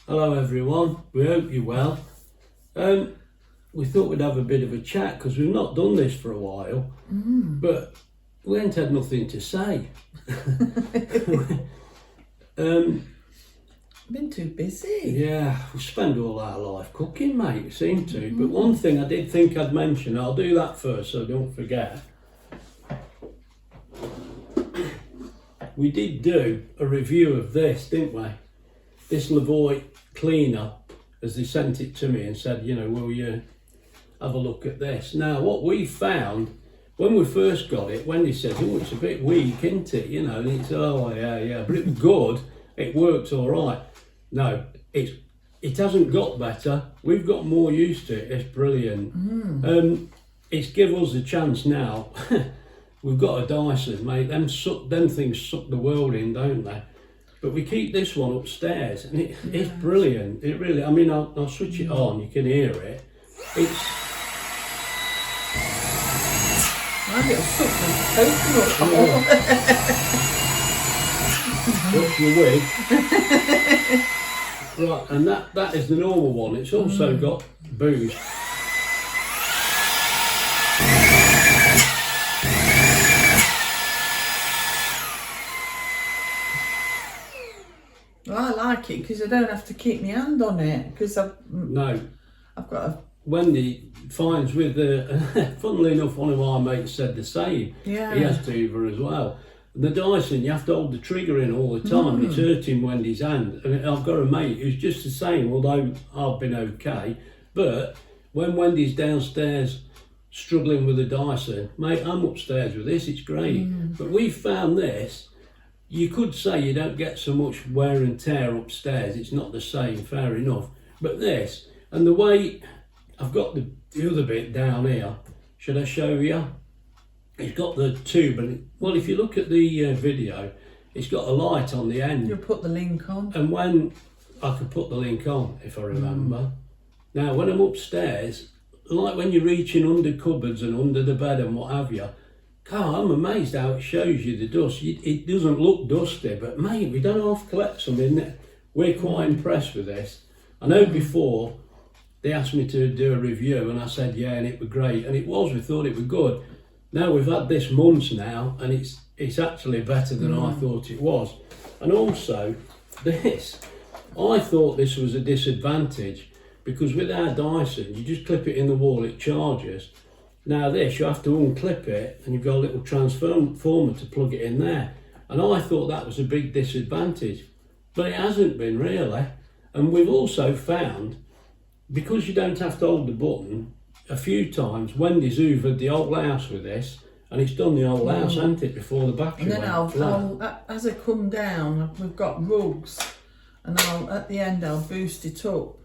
Hello everyone, we hope you're well. We thought we'd have a bit of a chat because we've not done this for a while, but we ain't had nothing to say. Been too busy. Yeah, we spend all our life cooking, mate, we seem to. But one thing I did think I'd mention, I'll do that first so I don't forget. We did do a review of this, didn't we? This Lavoie cleaner, as they sent it to me and said, you know, will you have a look at this? Now, what we found when we first got it, Wendy said, oh, it's a bit weak, isn't it? You know, and it's, oh, yeah, but it was good. It works all right. No, it hasn't got better. We've got more used to it. It's brilliant. It's give us a chance now. We've got a Dyson, mate. Them things suck the world in, don't they? But we keep this one upstairs, and it's brilliant. It really. I mean, I'll switch it on. You can hear it. It's. Maybe it'll suck the coconut. What's your wig? Right, and that is the normal one. It's also got boost. Well, I like it because I don't have to keep my hand on it because I've got a. Wendy finds with the, funnily enough, one of our mates said the same. Yeah. He has Hoover as well. The Dyson, you have to hold the trigger in all the time. It's hurting Wendy's hand. And I've got a mate who's just the same, although I've been okay. But when Wendy's downstairs struggling with the Dyson, mate, I'm upstairs with this, it's great. But we found this, you could say you don't get so much wear and tear upstairs. It's not the same, fair enough. But this, and the way I've got the other bit down here, should I show you? It's got the tube, and well, if you look at the video, it's got a light on the end. You'll put the link on. And when I could put the link on, if I remember. Now, when I'm upstairs, like when you're reaching under cupboards and under the bed and what have you, God, I'm amazed how it shows you the dust. It doesn't look dusty, but mate, we don't half collect some in it. We're quite impressed with this. I know before they asked me to do a review, and I said yeah, and it was great, and it was. We thought it was good. Now we've had this months now, and it's actually better than I thought it was. And also this, I thought this was a disadvantage because with our Dyson, you just clip it in the wall, it charges. Now this, you have to unclip it, and you've got a little transformer to plug it in there. And I thought that was a big disadvantage, but it hasn't been really. And we've also found, because you don't have to hold the button, a few times Wendy's hoovered the whole house with this, and it's done the whole house, hasn't it, before the battery And then went flat. as I come down, we've got rugs, and at the end I'll boost it up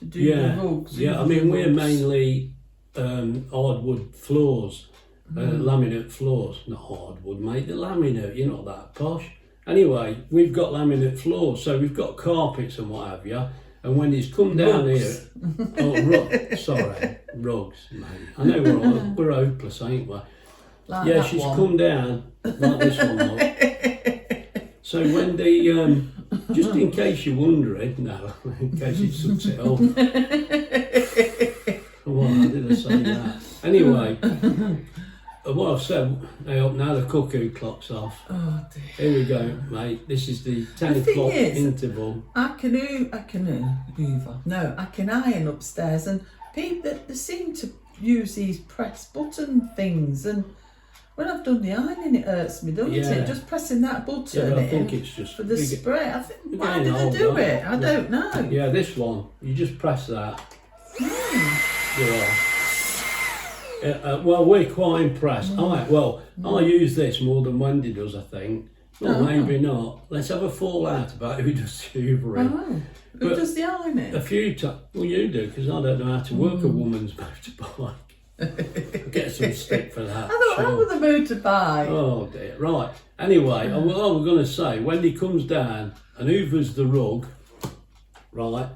to do the rugs. Yeah, I mean, we're mainly hardwood floors, laminate floors. Not hardwood, mate, the laminate, you're not that posh. Anyway, we've got laminate floors, so we've got carpets and what have you. And when he's come down Rugs. here, rugs, mate. I know we're hopeless, ain't we? Like yeah, that she's one. come down like this one. Look. So Wendy, just in case you're wondering, no, in case it sucks it up. Why did I say that? Anyway, what I've said, I hope now the cuckoo clock's off. Oh dear. Here we go, mate. This is the 10 o'clock interval. I can iron upstairs, and people they seem to use these press button things, and when I've done the ironing, it hurts me, doesn't it? Just pressing that button. Yeah, I think it's just for the spray. I think why getting did I old, do right? it? I don't know. Yeah, this one, you just press that. Yeah. Well, we're quite impressed. I use this more than Wendy does, I think. Well, maybe not. Let's have a fallout about who does the hoovering. Who does the ironing? A few times. Well, you do, because I don't know how to work a woman's motorbike. Get some stick for that. I thought that was the motorbike. Oh dear. Right. Anyway, what I was going to say, Wendy comes down and hoovers the rug, right?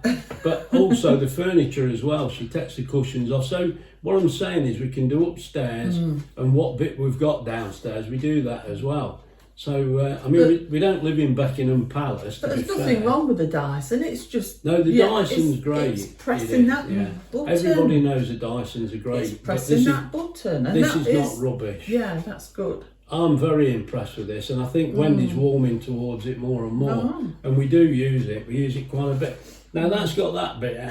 But also the furniture as well. She takes the cushions off. So what I'm saying is we can do upstairs and what bit we've got downstairs, we do that as well. So, I mean, we don't live in Buckingham Palace. But there's nothing wrong with the Dyson. It's just no, the Dyson's great. It's pressing that button. Everybody knows the Dysons are great. It's pressing that button, and this that is not rubbish. Yeah, that's good. I'm very impressed with this, and I think Wendy's warming towards it more and more. And we do use it. We use it quite a bit. Now that's got that bit.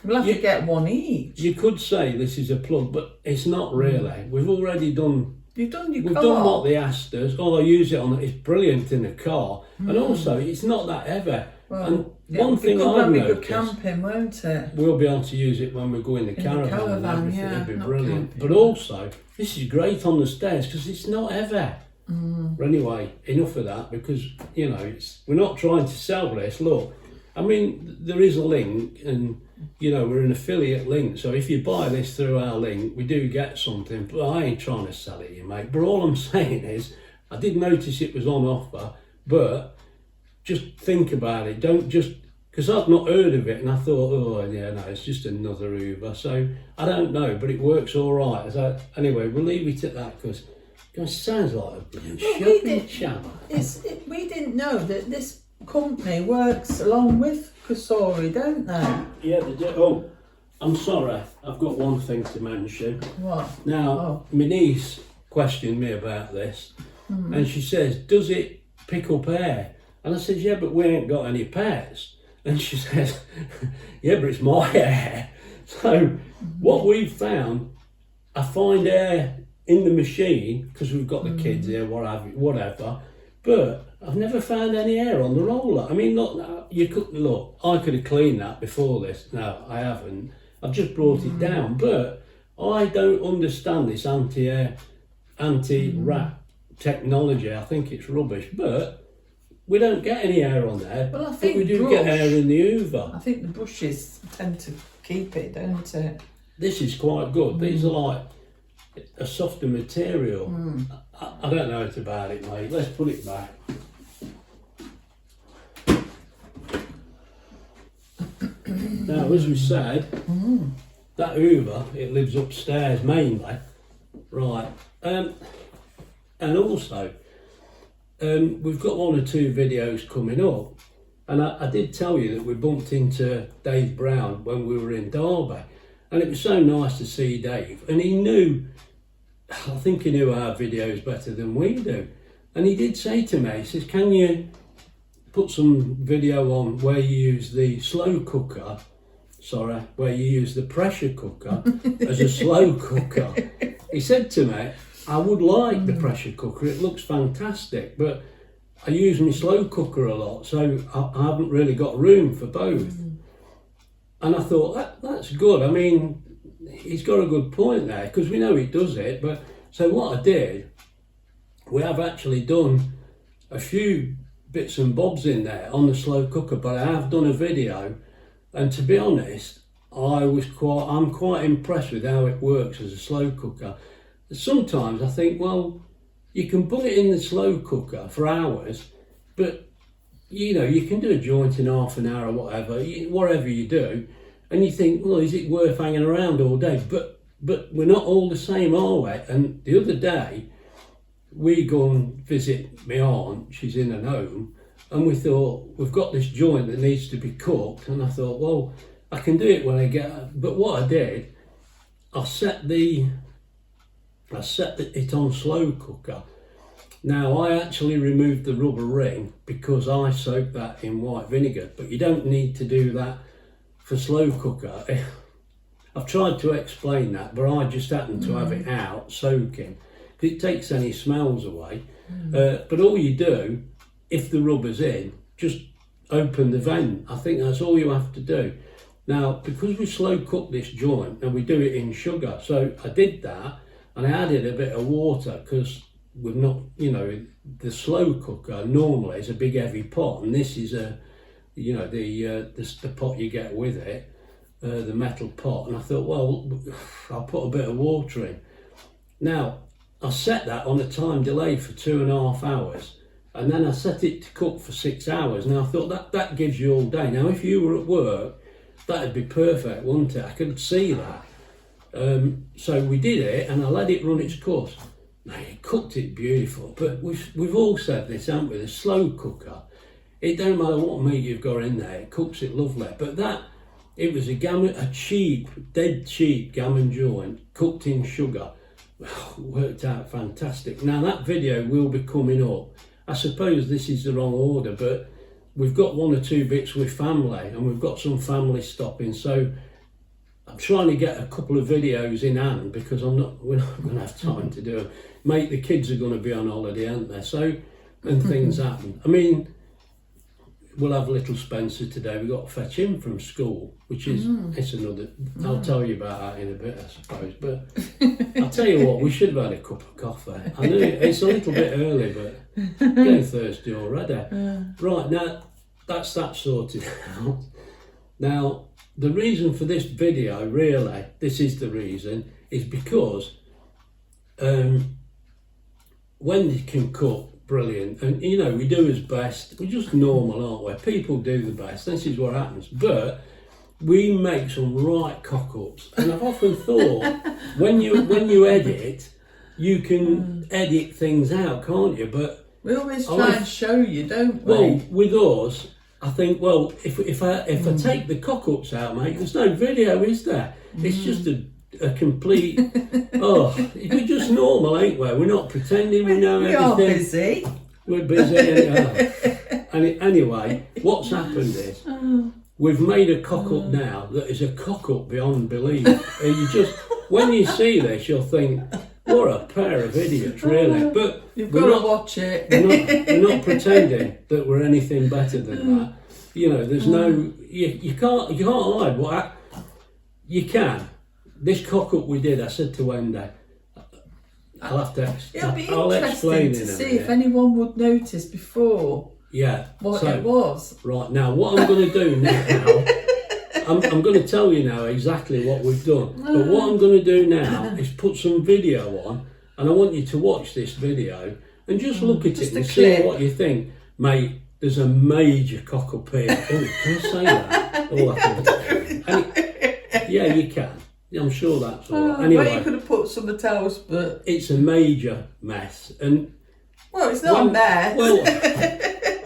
We'll have to get one each. You could say this is a plug, but it's not really. We've already done. You've done your We've car. done what the Ass does. Oh, I use it on. It's brilliant in the car, and also it's not that heavy. Well, and one thing I've be noticed, good camping, won't it? we'll be able to use it when we go in the caravan. And everything. Yeah, It'd be not brilliant. camping. But also, this is great on the stairs because it's not heavy. But anyway, enough of that because we're not trying to sell this. Look, I mean, there is a link, and we're an affiliate link. So if you buy this through our link, we do get something. But I ain't trying to sell it, you mate. But all I'm saying is, I did notice it was on offer, but just think about it. Don't just because I've not heard of it, and I thought, oh yeah, no, it's just another Hoover. So I don't know, but it works all right. So anyway, we'll leave it at that because. It sounds like a brilliant shopping chap. We didn't know that this company works along with Kasori, don't they? Yeah, they do. Oh, I'm sorry. I've got one thing to mention. What? Now, my niece questioned me about this, and she says, "Does it pick up air?" And I said, "Yeah, but we ain't got any pets." And she says, "Yeah, but it's my air." So, what we've found, I find air in the machine because we've got the kids here, whatever. But I've never found any air on the roller. I mean, look, I could have cleaned that before this. No, I haven't. I've just brought it down. But I don't understand this anti-rat technology. I think it's rubbish. But we don't get any air on there. Well, I think we do get air in the Hoover. I think the brushes tend to keep it, don't it? This is quite good. These are like a softer material. I don't know about it, mate. Let's put it back. Now, as we said, that Hoover, it lives upstairs mainly, right? And also, we've got 1 or 2 videos coming up, and I did tell you that we bumped into Dave Brown when we were in Derby, and it was so nice to see Dave, and he knew. I think he knew our videos better than we do. And he did say to me, he says, "Can you put some video on where you use the where you use the pressure cooker as a slow cooker?" He said to me, "I would like the pressure cooker, it looks fantastic, but I use my slow cooker a lot, so I haven't really got room for both." And I thought, that's good. I mean, he's got a good point there because we know he does it. But so what I did, we have actually done a few bits and bobs in there on the slow cooker, but I have done a video, and to be honest, I'm quite impressed with how it works as a slow cooker. Sometimes I think, well, you can put it in the slow cooker for hours, but you can do a joint in half an hour or whatever you do, and you think, well, is it worth hanging around all day? But we're not all the same, are we? And the other day, we go and visit my aunt, she's in an home, and we thought, we've got this joint that needs to be cooked, and I thought, well, I can do it when I get, but what I did, I set it on slow cooker. Now, I actually removed the rubber ring because I soaked that in white vinegar, but you don't need to do that for slow cooker. I've tried to explain that, but I just happen to have it out soaking because it takes any smells away. But all you do, if the rubber's in, just open the vent. I think that's all you have to do. Now, because we slow cook this joint and we do it in sugar, so I did that and I added a bit of water because we're not, the slow cooker normally is a big heavy pot, and this is the pot you get with it, the metal pot. And I thought, well, I'll put a bit of water in. Now, I set that on a time delay for 2.5 hours, and then I set it to cook for 6 hours. Now I thought that gives you all day. Now, if you were at work, that'd be perfect, wouldn't it? I could see that. So we did it, and I let it run its course. Mate, it cooked it beautiful. But we've all said this, haven't we? The slow cooker, it don't matter what meat you've got in there, it cooks it lovely. But it was a cheap, dead cheap gammon joint, cooked in sugar. Worked out fantastic. Now that video will be coming up. I suppose this is the wrong order, but we've got 1 or 2 bits with family, and we've got some family stopping. So I'm trying to get a couple of videos in hand because we're not going to have time to do them. Mate, the kids are going to be on holiday, aren't they? So, and things happen. I mean, we'll have little Spencer today. We've got to fetch him from school, which is, it's another, I'll tell you about that in a bit, I suppose. But I'll tell you what, we should have had a cup of coffee. I know it's a little bit early, but getting thirsty already. Right, now, that's that sorted out. Now, the reason for this video, really, this is the reason, is because Wendy can cook brilliant, and you know, we do his best. We're just normal, aren't we? People do the best. This is what happens. But we make some right cock-ups, and I've often thought when you edit, you can edit things out, can't you? But we always try and show you, don't we? Well, with us, I think, well, if I take the cock-ups out, mate, there's no video, is there? It's just a complete, we're just normal, ain't we? We're not pretending we know everything. We are busy. We're busy. Anyway, what's happened is, we've made a cock-up now that is a cock-up beyond belief. And you just, when you see this, you'll think, what a pair of idiots, really. But you've got to watch it. We're not pretending that we're anything better than that. You know, there's no, you can't hide what you can. This cock-up we did, I said to Wendy, I'll have to It'll be I'll explain interesting to see if anyone would notice before what it was. Right, now what I'm going to do now, I'm going to tell you now exactly what we've done. But what I'm going to do now is put some video on, and I want you to watch this video and just look at it and see what you think. Mate, there's a major cock-up here. Oh, can I say that? Oh, I can. Yeah, you can. I'm sure that's all right. Anyway, well, you could have put something else, but it's a major mess. And well, it's not a mess.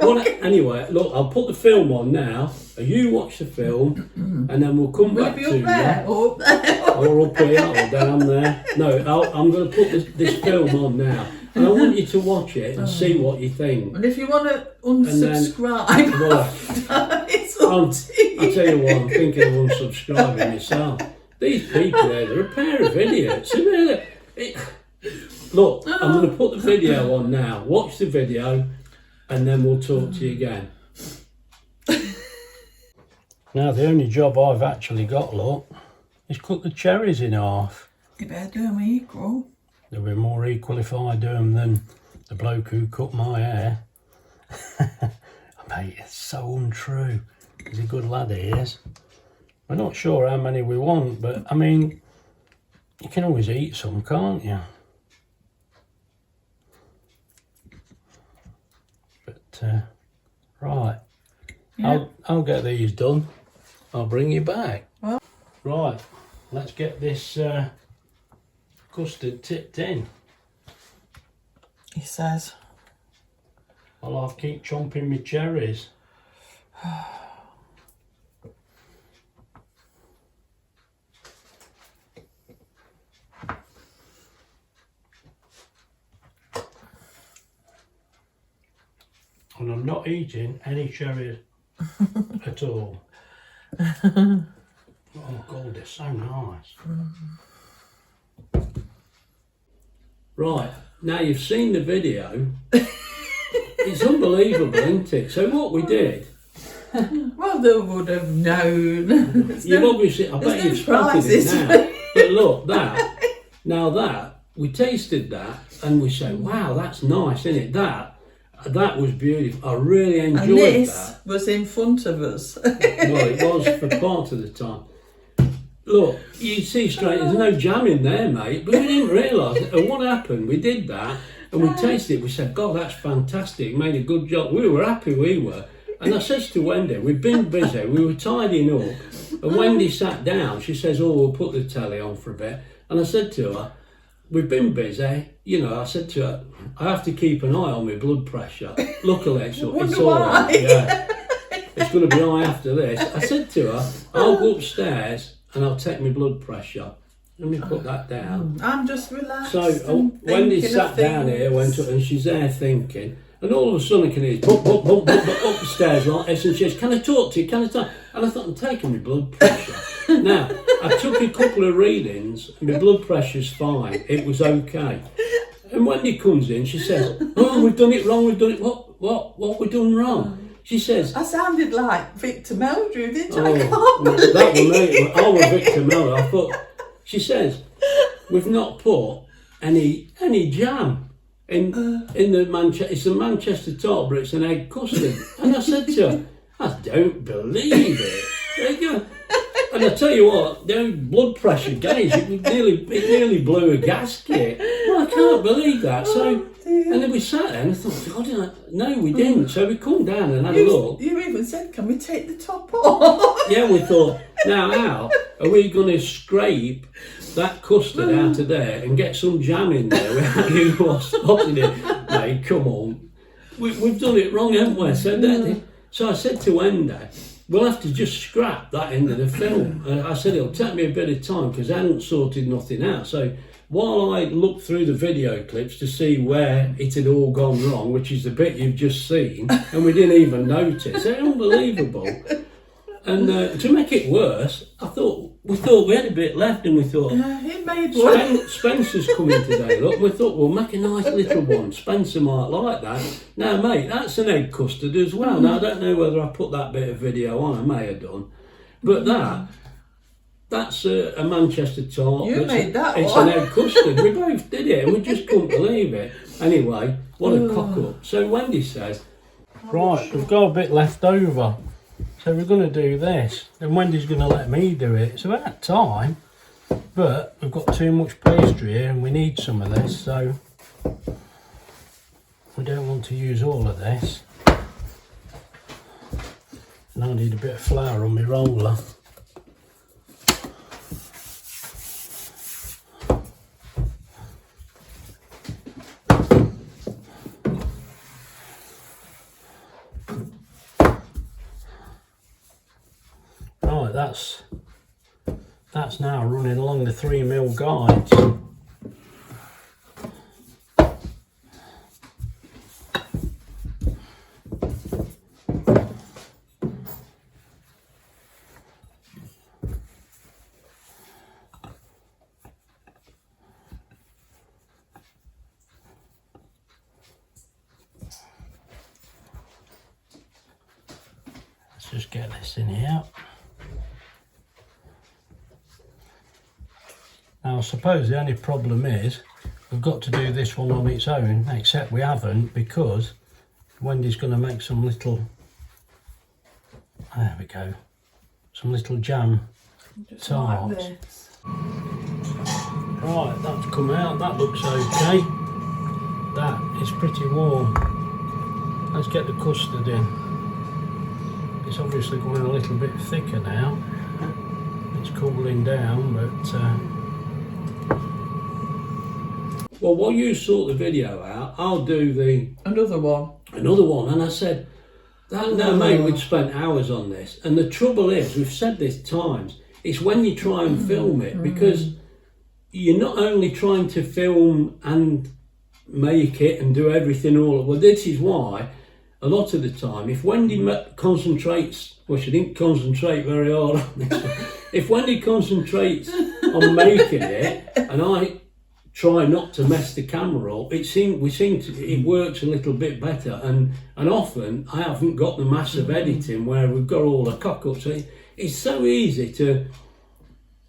Well, anyway, look, I'll put the film on now. You watch the film, and then we'll come back to you. Or up there, or up here, or down there. No, I'm going to put this film on now, and I want you to watch it and see what you think. And if you want to unsubscribe, it's up to you. I'll tell you what, I'm thinking of unsubscribing myself. These people they're a pair of idiots. Look, I'm going to put the video on now. Watch the video, and then we'll talk to you again. Now, the only job I've actually got, look, is cut the cherries in half. You better do them equal. They'll be more equal if I do them than the bloke who cut my hair. Mate, it's so untrue. He's a good lad, he is. We're not sure how many we want, but I mean, you can always eat some, can't you? But, right, yeah. I'll get these done. I'll bring you back. Well, right, let's get this custard tipped in. He says. Well, I'll keep chomping my cherries. And I'm not eating any cherries at all. Oh God, they're so nice. Right, now you've seen the video. It's unbelievable, isn't it? So what we did... Well, they would have known. Obviously, I bet you've spotted it now. But look, we tasted that and we said, wow, that's nice, isn't it? That was beautiful. I really enjoyed and this that. Was in front of us. Well, it was for part of the time. Look, you see straight, there's no jam in there, mate. But we didn't realise it. And what happened, we did that and we tasted it. We said, God, that's fantastic. Made a good job. We were happy, we were. And I says to Wendy, we've been busy. We were tidying up. And Wendy sat down. She says, oh, we'll put the telly on for a bit. And I said to her, we've been busy. You know, I said to her, I have to keep an eye on my blood pressure. Luckily, it's all right. Yeah. It's going to be high after this. I said to her, I'll go upstairs and I'll take my blood pressure. Let me put that down. I'm just relaxed. So Wendy sat down here, went up, and she's there thinking. And all of a sudden I can hear bump, bump, bump, bump, bump, up the stairs like this, and she says, can I talk to you? Can I talk? And I thought, I'm taking my blood pressure. Now, I took a couple of readings, and my blood pressure's fine. It was okay. And Wendy comes in, she says, oh, we've done it wrong, we've done it, what we done wrong? She says, I sounded like Victor Meldrew, didn't I? Oh, I can't believe that was me. I was Victor Meldrew. I thought, she says, we've not put any jam in the Manchester. It's a Manchester tart, but it's an egg custard. And I said to her, I don't believe it. There you go. And I tell you what, the blood pressure gauge, it nearly blew a gasket. Well, I can't believe that. So, and then we sat there and I thought, God, no, we didn't. So we come down and had a look. You even said, can we take the top off? Yeah, we thought, now how are we going to scrape that custard out of there and get some jam in there without you spotting it? Mate, come on. We've done it wrong, haven't we? So I said to Wendy, we'll have to just scrap that end of the film. I said, it'll take me a bit of time because I hadn't sorted nothing out. So while I looked through the video clips to see where it had all gone wrong, which is the bit you've just seen, and we didn't even notice, it's unbelievable. And to make it worse, we thought we had a bit left, and we thought, it made one. Spencer's coming today, look. We thought, we'll make a nice little one. Spencer might like that. Now, mate, that's an egg custard as well. Now, I don't know whether I put that bit of video on. I may have done. But that's a Manchester tart. You made that It's one. an egg custard. We both did it, and we just couldn't believe it. Anyway, what a cock-up. So Wendy says, right, we've got a bit left over. So we're going to do this, and Wendy's going to let me do it. It's about time, but we've got too much pastry here and we need some of this, so we don't want to use all of this. And I need a bit of flour on my roller. Right, that's now running along the 3mm guides. Let's just get this in here. Now I suppose the only problem is we've got to do this one on its own, except we haven't, because Wendy's going to make some little, there we go, some little jam tarts. Like this. Right, that's come out, that looks okay. That is pretty warm. Let's get the custard in. It's obviously going a little bit thicker now. It's cooling down, but well, while you sort the video out, I'll do another one. And I said, no, mate, we'd spent hours on this. And the trouble is, we've said this times, it's when you try and film it, because you're not only trying to film and make it and do everything all. Well, this is why a lot of the time, if Wendy concentrates, well, she didn't concentrate very hard on this. If Wendy concentrates on making it, and I try not to mess the camera up, it works a little bit better. And often I haven't got the massive editing where we've got all the cock-ups. So it's so easy to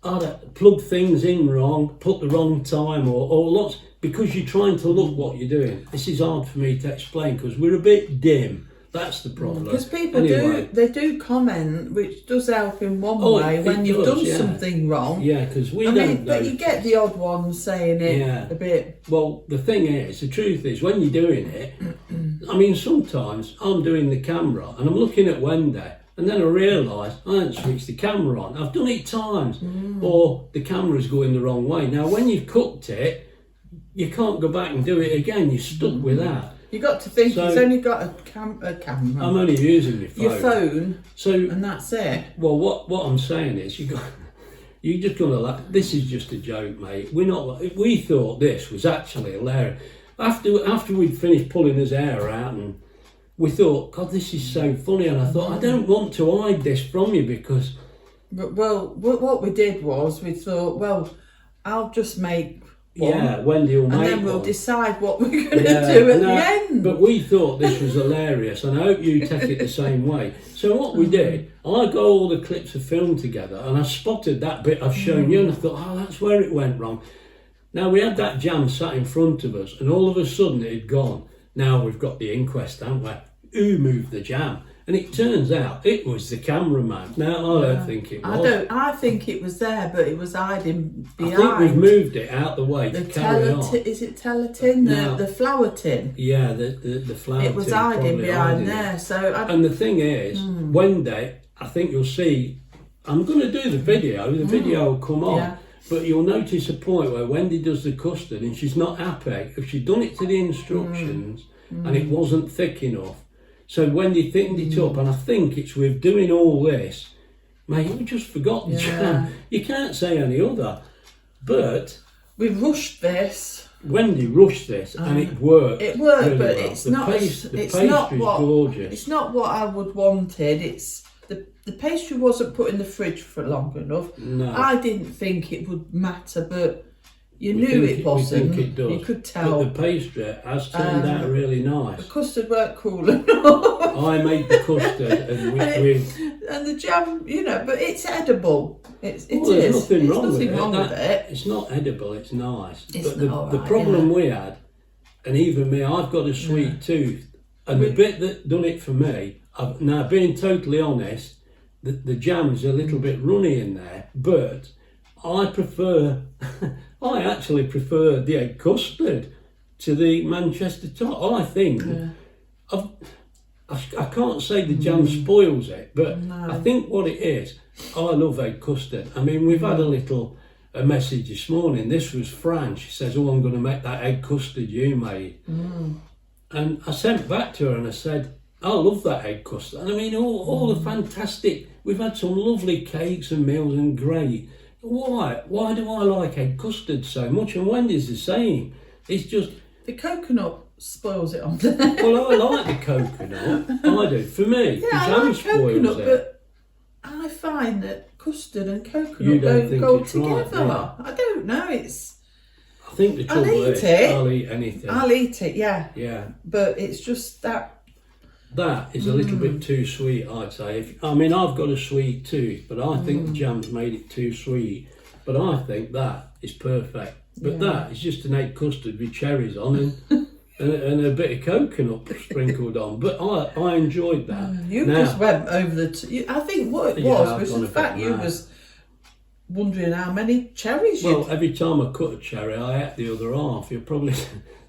plug things in wrong, put the wrong time or lots, because you're trying to look what you're doing. This is hard for me to explain because we're a bit dim. That's the problem. Because people do comment, which does help in one way when you've done something wrong. Yeah, because we don't know. But you get the odd ones saying it a bit. Well, the thing is, the truth is, when you're doing it, I mean, sometimes I'm doing the camera and I'm looking at Wendy, and then I realise I haven't switched the camera on. I've done it times, or the camera's going the wrong way. Now, when you've cooked it, you can't go back and do it again. You're stuck with that. You got to think So- he's only got a camera. I'm only using my phone. Your phone, So, and that's it. well, what I'm saying is, you just gonna laugh. This is just a joke, mate. We thought this was actually hilarious. After we'd finished pulling his hair out, and we thought, God, this is so funny. And I thought, I don't want to hide this from you because. Well, what we did was we thought, well, I'll just make one, Yeah, Wendy will make and then we'll one. decide what we're going to do at the end. But we thought this was hilarious, and I hope you take it the same way. So what we did, I got all the clips of film together, and I spotted that bit I've shown you, and I thought, oh, that's where it went wrong. Now, we had that jam sat in front of us, and all of a sudden it had gone. Now we've got the inquest, haven't we? Who moved the jam? And it turns out it was the cameraman. Now, I don't think it was. I think it was there, but it was hiding behind. I think we've moved it out the way to carry on. Is it Teletin? Now- The flour tin? Yeah, the flower It was tin hiding probably behind hiding it. there. So And the thing is, Wendy, I think you'll see, I'm going to do the video will come on, Yeah. but you'll notice a point where Wendy does the custard and she's not happy. If she'd done it to the instructions and it wasn't thick enough, so Wendy thickened it up, and I think it's with doing all this, mate, we just forgot the jam. You can't say any other. But we rushed this. Wendy rushed this and it worked. It worked, really but well. it's the not. Paste, the it's pastry's not what. gorgeous. It's not what I would wanted. It's the pastry wasn't put in the fridge for long enough. No. I didn't think it would matter, but you We knew think it wasn't. We think it does. You could tell. But the pastry has turned out really The nice. custard weren't cool enough. I made the custard and And the jam, but it's edible. It well, there's is. nothing There's wrong nothing with wrong it. with it. It's not edible, it's nice. It's but not the alright, problem yeah. we had, and even me, I've got a sweet tooth, and the bit that done it for me, now being totally honest, the jam's a little bit runny in there, but I actually prefer the egg custard to the Manchester top. I think, I can't say the jam spoils it, but I think what it is, I love egg custard. I mean, we've had a message this morning. This was Fran. She says, oh, I'm going to make that egg custard you made. And I sent back to her and I said, I love that egg custard. And I mean, all the fantastic, we've had some lovely cakes and meals and great. Why do I like egg custard so much? And Wendy's the same. It's just... The coconut spoils it on there. Well, I like the coconut. I do. For me, the I jam like spoils coconut, it. but I find that custard and You coconut don't don't think go it's right, together. yeah. I don't know. I think the trouble eat is, it. I'll eat anything. I'll eat it, yeah. Yeah. But it's just that. That is a little bit too sweet, I'd say. I've got a sweet tooth, but I think the jam's made it too sweet. But I think that is perfect. But that is just an egg custard with cherries on and a bit of coconut sprinkled on. But I enjoyed that. You just went over the... I think what it was I've the gone a fact bit you mad. was wondering how many cherries Well, every time I cut a cherry, I ate the other half. You'll probably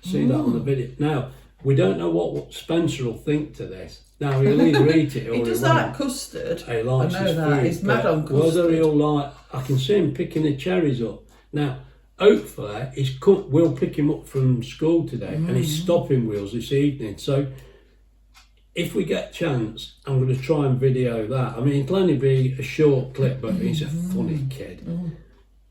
see that on the video. Now, we don't know what Spencer will think to this. Now, he'll either eat it or He does won't. like custard. He likes I know his that. food, He's mad but on custard. whether he'll like, I can see him picking the cherries up. Now, hopefully, we'll pick him up from school today, and he's stopping wheels this evening. So, if we get a chance, I'm going to try and video that. I mean, it'll only be a short clip, but he's a funny kid.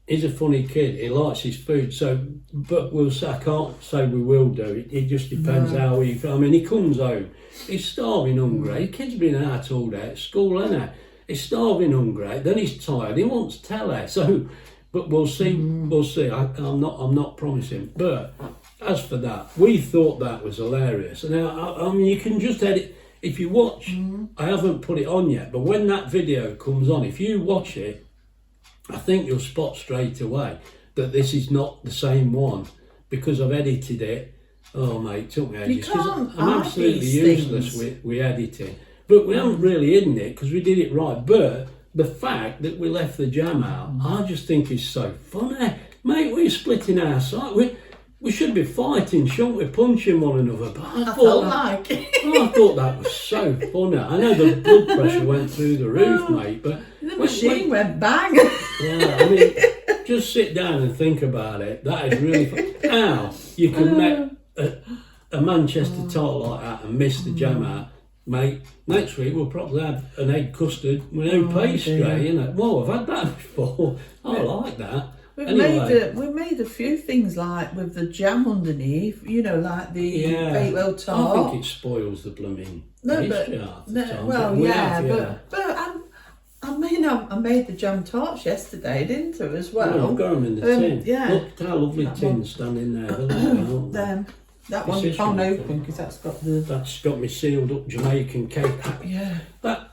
He's a funny kid. He likes his food. So, but we'll say, I can't say we will do it. It just depends how he. I mean, he comes home. He's starving hungry. The kid's been out all day at school, hasn't he? He's starving hungry. Then he's tired. He wants telly. So, but we'll see. We'll see. I'm not promising. But as for that, we thought that was hilarious. Now, I mean, you can just edit. If you watch, I haven't put it on yet, but when that video comes on, if you watch it, I think you'll spot straight away that this is not the same one because I've edited it. Oh, mate, it took me ages. 'Cause can't I'm hide absolutely these useless things. with editing. But we haven't really hidden it because we did it right. But the fact that we left the jam out, I just think is so funny. Mate, we're splitting our side. We should be fighting, shouldn't we? Punching one another. But I felt like I thought that was so funny. I know the blood pressure went through the roof, mate, but the machine went bang. yeah, I mean, Just sit down and think about it. That is really fun. How you can make a Manchester tart like that and miss the jam out, mate. Next week we'll probably have an egg custard with no pastry, innit? Well, I've had that before. I like that. We've Anyway. made a few things like with the jam underneath, you know, like the Bakewell I tart. think it spoils the blooming No, pastry but half the no, time. well, we yeah, have, I mean, I made the jam tarts yesterday, didn't I, as well? Well, I've got them in the tin. Yeah. Look how lovely tins standing there. Aren't they? That one you This can't one, open because that's got the... That's got me sealed up Jamaican cake. Yeah. That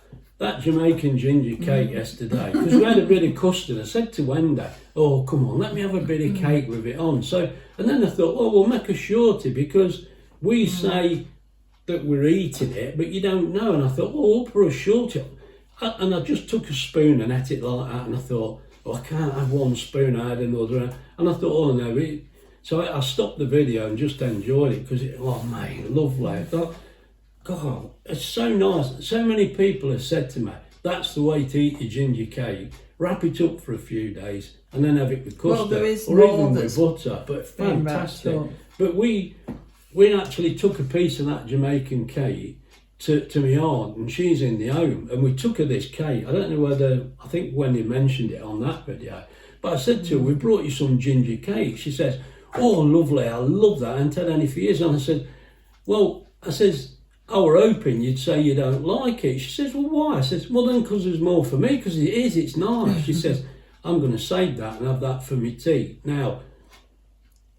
Jamaican ginger cake yesterday, because we had a bit of custard. I said to Wendy, "Oh, come on, let me have a bit of cake with it on." So, and then I thought, "Oh, we'll make a shorty because we say that we're eating it, but you don't know." And I thought, "Oh, we'll put a shorty." And I just took a spoon and ate it like that. And I thought, "Oh, I can't have one spoon. I had another." And I thought, "Oh no." So I stopped the video and just enjoyed it because oh mate, lovely. I thought, God, it's so nice. So many people have said to me, that's the way to eat your ginger cake. Wrap it up for a few days and then have it with custard, Well, there is or more even with that's butter. But been wrapped fantastic. up. But we actually took a piece of that Jamaican cake to my aunt, and she's in the home, and we took her this cake. I don't know whether, I think Wendy mentioned it on that video, but I said to her, we brought you some ginger cake. She says, "Oh, lovely, I love that. I haven't had any for years." And I said, "Well," I says, "I were hoping you'd say you don't like it." She says, "Well, why?" I says, "Well, then, because there's more for me, because it's nice." She says, "I'm going to save that and have that for my tea." Now,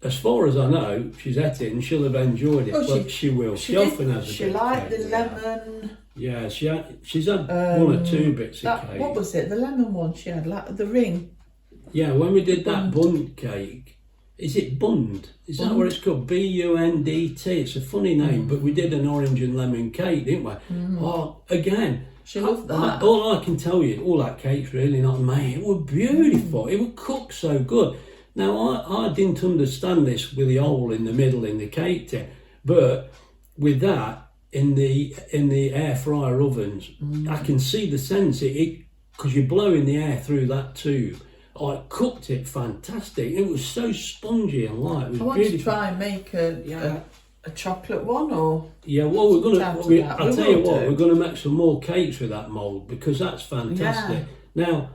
as far as I know, she's ate it and she'll have enjoyed it. Well, but she will. She often has a She bit liked of the cake. lemon... Yeah, she's had one or two bits of cake. What was it? The lemon one she had, like the ring. Yeah, when we did that bund cake, is it bund? Is that what it's called? BUNDT. It's a funny name, but we did an orange and lemon cake, didn't we? Oh, again. She loved that. All I can tell you, all that cake's really not made. It was beautiful. It was cooked so good. Now, I didn't understand this with the hole in the middle in the cake tin, but with that, in the air fryer ovens, I can see the sense, because you're blowing the air through that tube. I cooked it fantastic. It was so spongy and light. It was I want beautiful. to try and make a chocolate one, or... Yeah, well, I'll tell you what, do. we're going to make some more cakes with that mould because that's fantastic. Yeah. Now,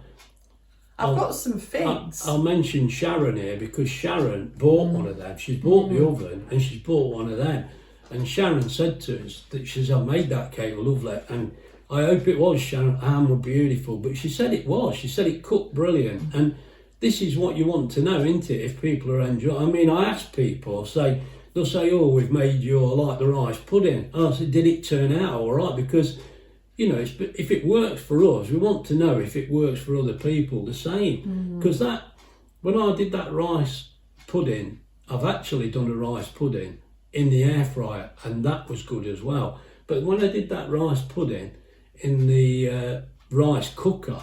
I've got some figs. I'll mention Sharon here because Sharon bought one of them. She's bought the oven and she's bought one of them. And Sharon said to us that she said, "I made that cake lovely." And I hope it was, Sharon. Ham were beautiful. But she said it was. She said it cooked brilliant. And this is what you want to know, isn't it? If people are enjoying. I mean, I ask people, they'll say, "Oh, we've made your like the rice pudding." And I said, "Did it turn out all right?" Because, you know, if it works for us, we want to know if it works for other people the same. Because when I did that rice pudding, I've actually done a rice pudding in the air fryer, and that was good as well. But when I did that rice pudding in the rice cooker,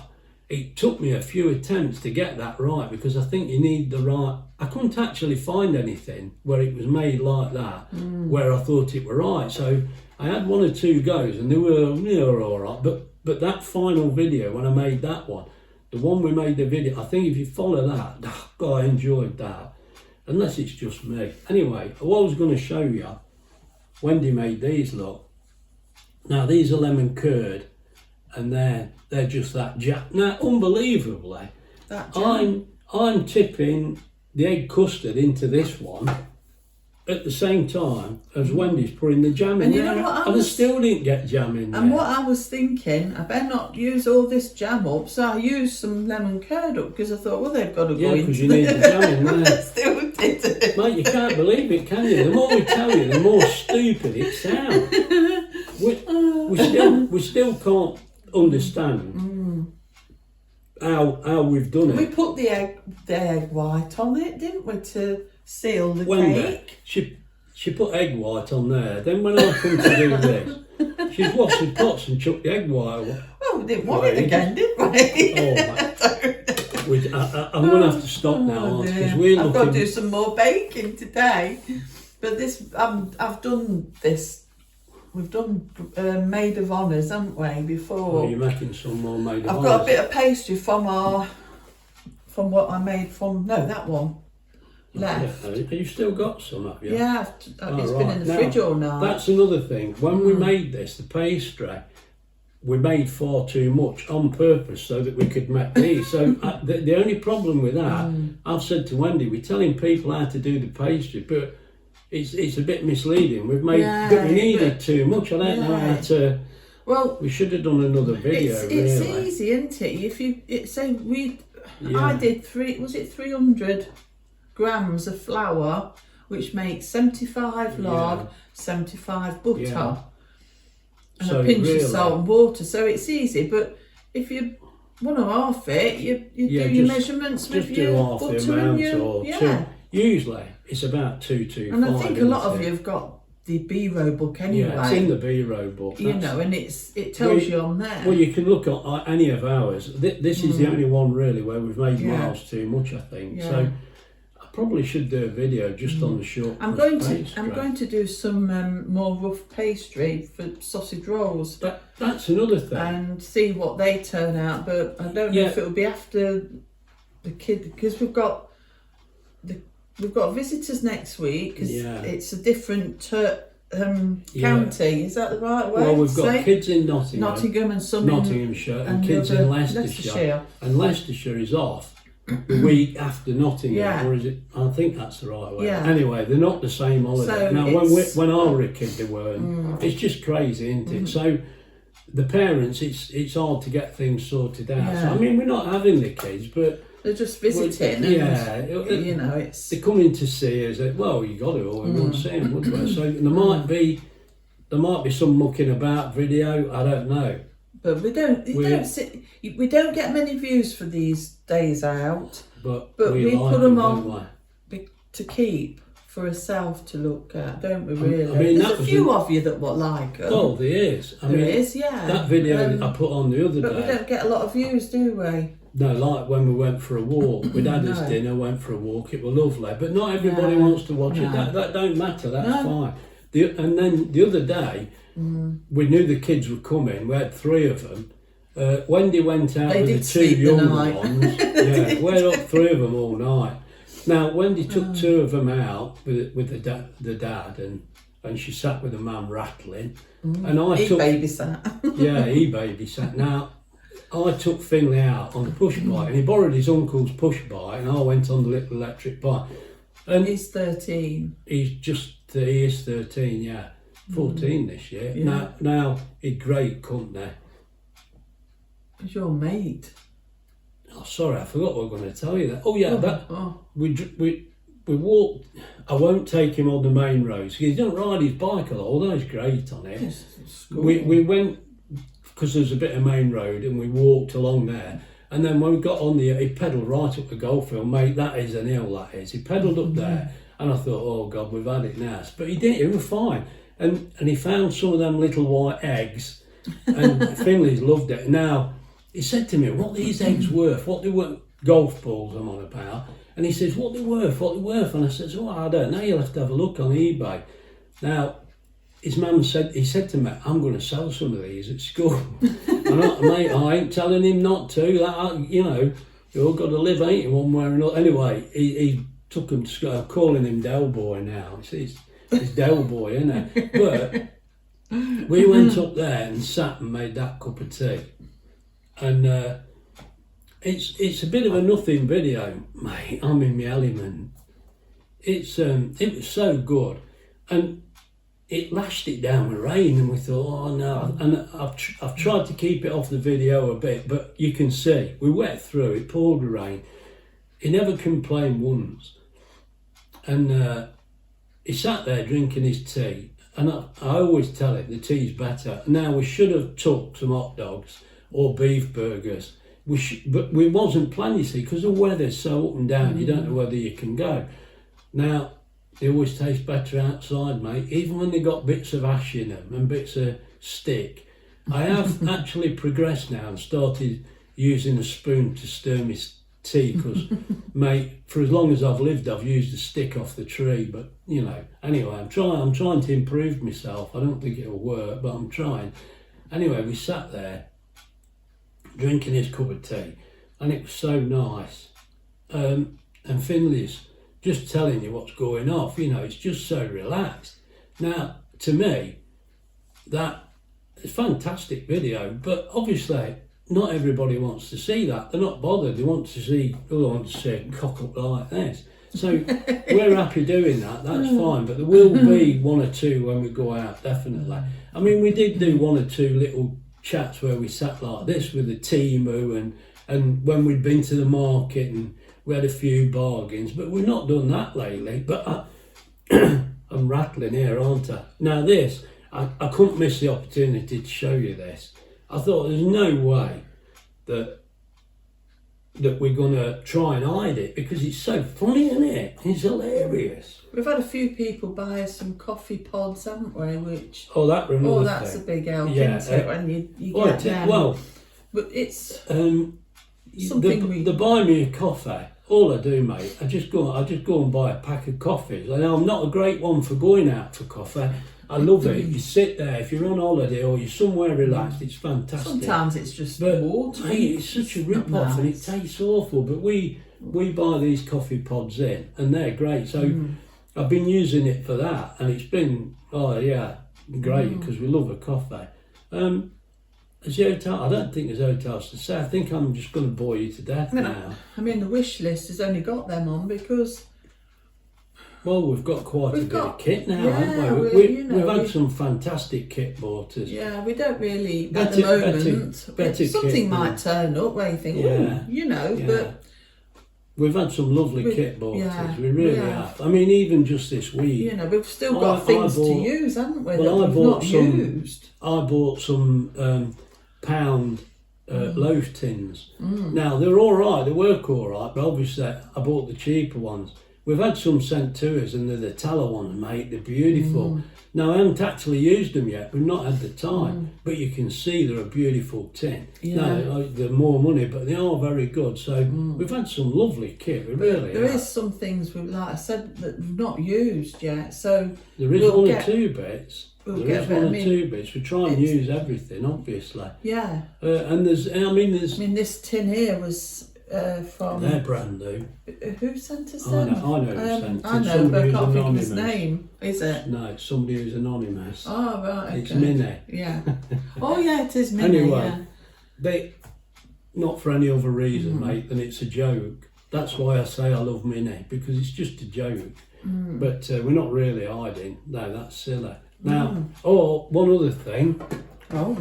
it took me a few attempts to get that right because I think you need the right. I couldn't actually find anything where it was made like that where I thought it were right. So I had one or two goes and they were all right. But that final video when I made that one, the one we made the video, I think if you follow that, God, I enjoyed that. Unless it's just me. Anyway, what I was going to show you, Wendy made these, look. Now these are lemon curd, and they're just that jam. Now, unbelievably, I'm tipping the egg custard into this one at the same time as Wendy's putting the jam in And you there. know what And I still didn't get jam in there. And what I was thinking, I better not use all this jam up, so I used some lemon curd up because I thought, well, they've got to go because into you need the jam in there. Still did. Mate, you can't believe it, can you? The more we tell you, the more stupid it sounds. We still can't understand how we've done it. We put the egg white on it, didn't we, to seal the cake? She put egg white on there. Then when I come to do this, she's washed the pots and chucked the egg white away. Well, we didn't want it again, did we? I'm going to have to stop now because we're I've looking. got to do some more baking today. But this, I've done this. We've done maid of honours, haven't we, before? Oh, you're making some more maid of I've honours. got a bit of pastry from from what I made from that one left. Yeah. You've still got some, have you? Yeah, it's been in the Now, fridge all night. That's another thing. When we made this, the pastry, we made far too much on purpose so that we could make these. So the only problem with that, I've said to Wendy, we're telling people how to do the pastry, but it's a bit misleading. We've made, but we needed too much. I don't know how to. Well, we should have done another video. It's easy, isn't it? If you say I did 300 grams of flour, which makes 75 lard, 75 butter, and a pinch of salt and water. So it's easy. But if you want to half it, you do your measurements with your butter and your Usually it's about 225. And I think a lot of you have got the B-row book anyway. Yeah, it's in the B-row book. You know, and it tells you on there. Well, you can look at any of ours. This is the only one really where we've made miles too much, I think. Yeah. So I probably should do a video just on the short. I'm going to do some more rough pastry for sausage rolls. That's another thing. And see what they turn out, but I don't know if it'll be after the kid, because we've got visitors next week, because it's a different county. Is that the right way? Well, we've got kids in Nottingham and some Nottinghamshire, and kids in Leicestershire. And Leicestershire is off the week after Nottingham, or is it? I think that's the right way. Anyway, they're not the same holiday. So now, when I were a kid, they weren't. It's just crazy, isn't it? So the parents, it's hard to get things sorted out. So, I mean, we're not having the kids, but they're just visiting. You know, it's they're coming to see us. Well, you got it all. We won't see them, would we? So there might be some mucking about video. I don't know. But we don't get many views for these days out. But we put them on to keep for herself to look at, don't we? Really? I mean, there's a few of you that like them. Oh, there is. There is. That video that I put on the other day. But we don't get a lot of views, do we? No, like when we went for a walk. We'd had this dinner, went for a walk. It was lovely, but not everybody wants to watch it. That don't matter. That's fine. And then the other day, we knew the kids were coming. We had 3 of them. Wendy went out with the 2 young ones. We had up 3 of them all night. Now, Wendy took 2 of them out with the dad, and she sat with the mum rattling. And he babysat. He babysat. Now, I took Finley out on the push bike, and he borrowed his uncle's push bike, and I went on the little electric bike. And he's 13. He is 13, 14 this year. Now he's great company. He's your mate. Oh, sorry, I forgot what I was going to tell you. That. Oh yeah, we walked. I won't take him on the main roads. He don't ride his bike a lot, although he's great on it. We went because there's a bit of main road, and we walked along there. And then when we got on he pedalled right up the golf field. Mate, that is an hill, that is. He pedalled up there, and I thought, oh God, we've had it now. But he didn't, he was fine. And he found some of them little white eggs, and Finley's loved it. Now, he said to me, what are these eggs worth? What they were, golf balls I'm on about. And he says, what they worth? And I said, oh, I don't know, you'll have to have a look on eBay. Now, his mum said, he said to me, I'm going to sell some of these at school. And mate, I ain't telling him not to. You know, you've all got to live, ain't you, one way or another. Anyway, he took him to school. I'm calling him Del Boy now. He's Del Boy, isn't it? But we went up there and sat and made that cup of tea. And it's a bit of a nothing video, mate. I'm in my element. It was so good. And it lashed it down with rain, and we thought, oh no. And I've tried to keep it off the video a bit, but you can see we wet through. It poured the rain. He never complained once, and he sat there drinking his tea. And I always tell him the tea's better. Now we should have took some hot dogs or beef burgers. But we wasn't planning, you see, because the weather's so up and down. You don't know whether you can go. Now, they always taste better outside, mate, even when they got bits of ash in them and bits of stick. I have actually progressed now and started using a spoon to stir my tea, because, mate, for as long as I've lived, I've used a stick off the tree. But, you know, anyway, I'm trying to improve myself. I don't think it'll work, but I'm trying. Anyway, we sat there drinking his cup of tea, and it was so nice. and Finley's just telling you what's going off. You know, it's just so relaxed. Now, to me, that is a fantastic video, but obviously not everybody wants to see that. They're not bothered. They want to see, oh, I want to see a cock up like this. So we're happy doing that, that's fine, but there will be one or two when we go out, definitely. I mean, we did do one or two little chats where we sat like this with the Timu and when we'd been to the market and we had a few bargains, but we've not done that lately. But I'm rattling here, aren't I? Now this, I couldn't miss the opportunity to show you this. I thought there's no way that we're going to try and hide it because it's so funny, isn't it? It's hilarious. We've had a few people buy us some coffee pods, haven't we? Which that's a big help, isn't it? When you get them. Well, but it's something they buy me a coffee. All I do, mate, I just go and buy a pack of coffees. And I'm not a great one for going out for coffee. I love it. You sit there, if you're on holiday or you're somewhere relaxed, it's fantastic. Sometimes it's just water. Mate, it's such a rip-off and it tastes awful. But we buy these coffee pods in and they're great. So I've been using it for that and it's been, great because we love a coffee. I don't think there's hotels to say. I think I'm just going to bore you to death now. I mean, the wish list has only got them on because... Well, we've got quite a bit of kit now, haven't we? We've had some fantastic kit bought us. Yeah, we don't really, at the moment, better something kit might turn up where you think, but... We've had some lovely kit bought us, we really have. I mean, even just this week. We've still got things to use, haven't we, that we've not used. I bought some pound loaf tins. Now, they're all right, they work all right, but obviously I bought the cheaper ones. We've had some sent to us and they're the tallow ones, mate, they're beautiful. Now, I haven't actually used them yet, we've not had the time, but you can see they're a beautiful tin. Now, they're more money, but they are very good. So we've had some lovely kit, we really There have. is some things, like I said, that we've not used yet, so... There is one or two bits. We try and use everything, obviously. Yeah. And there's... this tin here was... from... They're brand new. Who sent us them? I know who sent it. I know, but I can't think of his name. Is it? No, it's somebody who's anonymous. Oh, right, okay. It's Minnie. Yeah. Oh, yeah, it is Minnie, Anyway, they... Not for any other reason, mate, than it's a joke. That's why I say I love Minnie, because it's just a joke. But we're not really hiding. No, that's silly. Now, one other thing. No,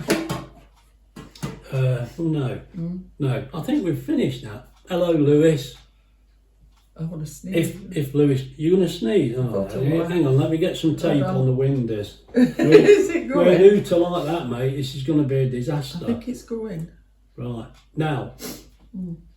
I think we've finished now. Hello, Lewis. I want to sneeze. If Lewis, you're going to sneeze? Oh, hang on, let me get some tape on the windows. Is it going? We're new to like that, mate. This is going to be a disaster. I think it's going. Right, now,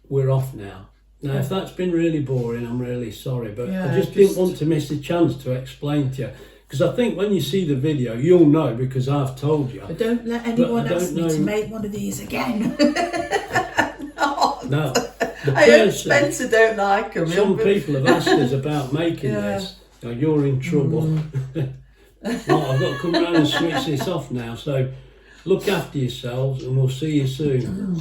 we're off now. Now, if that's been really boring, I'm really sorry, but I just didn't want to miss the chance to explain to you. Because I think when you see the video, you'll know because I've told you. But don't let anyone ask me to make one of these again. No. I hope Spencer don't like them. Some people have asked us about making this. Now, you're in trouble. Right, I've got to come around and switch this off now. So look after yourselves and we'll see you soon.